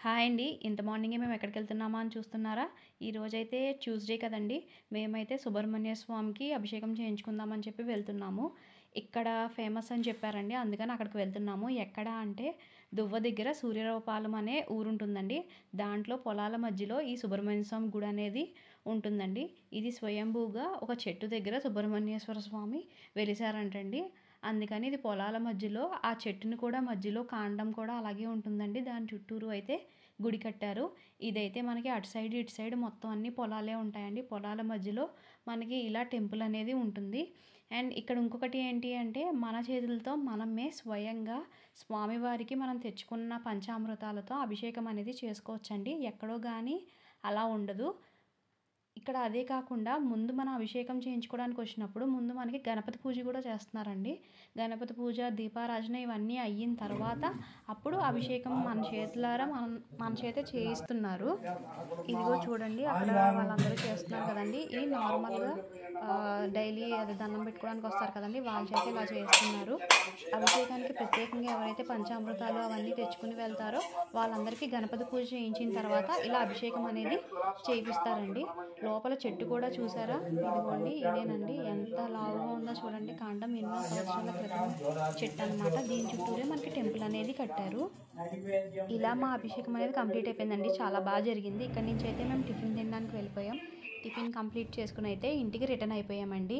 Hi అండి. ఇంత మార్నింగే మేము ఎక్కడికెళ్తున్నామా అని చూస్తున్నారా? ఈరోజైతే ట్యూస్‌డే కదండీ! మేమైతే సుబ్రహ్మణ్య స్వామికి అభిషేకం చేయించుకుందామని చెప్పి వెళ్తున్నాము. ఇక్కడ ఫేమస్ అని చెప్పారండి. అందుకని అక్కడికి వెళ్తున్నాము. ఎక్కడ అంటే దువ్వ దగ్గర సూర్యరావుపాలెం అనే ఊరుంటుందండి. దాంట్లో పొలాల మధ్యలో ఈ సుబ్రహ్మణ్య స్వామి గుడి అనేది ఉంటుందండి. ఇది స్వయంభూగా ఒక చెట్టు దగ్గర సుబ్రహ్మణ్యేశ్వర స్వామి వెలిసారంటండి. అందుకని ఇది పొలాల మధ్యలో ఆ చెట్టుని కూడా మధ్యలో కాండం కూడా అలాగే ఉంటుందండి. దాని చుట్టూరు అయితే గుడి కట్టారు. ఇదైతే మనకి అటు సైడ్ ఇటు సైడ్ మొత్తం అన్ని పొలాలే ఉంటాయండి. పొలాల మధ్యలో మనకి ఇలా టెంపుల్ అనేది ఉంటుంది. అండ్ ఇక్కడ ఇంకొకటి ఏంటి అంటే మన చేతులతో మనమే స్వయంగా స్వామివారికి మనం తెచ్చుకున్న పంచామృతాలతో అభిషేకం అనేది చేసుకోవచ్చండి. ఎక్కడో కానీ అలా ఉండదు. ఇక్కడ అదే కాకుండా ముందు మనం అభిషేకం చేయించుకోవడానికి వచ్చినప్పుడు ముందు మనకి గణపతి పూజ కూడా చేస్తున్నారండి. గణపతి పూజ, దీపారాజన ఇవన్నీ అయిన తర్వాత అప్పుడు అభిషేకం మన చేతులారా మన చేతే చేయిస్తున్నారు. ఇదిగో చూడండి అక్కడ వాళ్ళందరూ చేస్తున్నారు కదండి. ఇది నార్మల్‌గా డైలీ అది దండం పెట్టుకోవడానికి వస్తారు కదండి. వాళ్ళ చేత ఇలా చేస్తున్నారు. అభిషేకానికి ప్రత్యేకంగా ఎవరైతే పంచామృతాలు అవన్నీ తెచ్చుకుని వెళ్తారో వాళ్ళందరికీ గణపతి పూజ చేయించిన తర్వాత ఇలా అభిషేకం అనేది చేయిస్తారండి. లోపల చెట్టు కూడా చూసారా? ఇదిగోండి ఇదేనండి. ఎంత లావుగా ఉందో చూడండి. కాండం ఎన్నో సంవత్సరాల క్రితం చెట్టు అనమాట. దీని చుట్టూరే మనకి టెంపుల్ అనేది కట్టారు. ఇలా మా అభిషేకం అనేది కంప్లీట్ అయిపోయిందండి. చాలా బాగా జరిగింది. ఇక్కడి నుంచి అయితే మేము టిఫిన్ తినడానికి వెళ్ళిపోయాం. టిఫిన్ కంప్లీట్ చేసుకుని అయితే ఇంటికి రిటర్న్ అయిపోయామండి.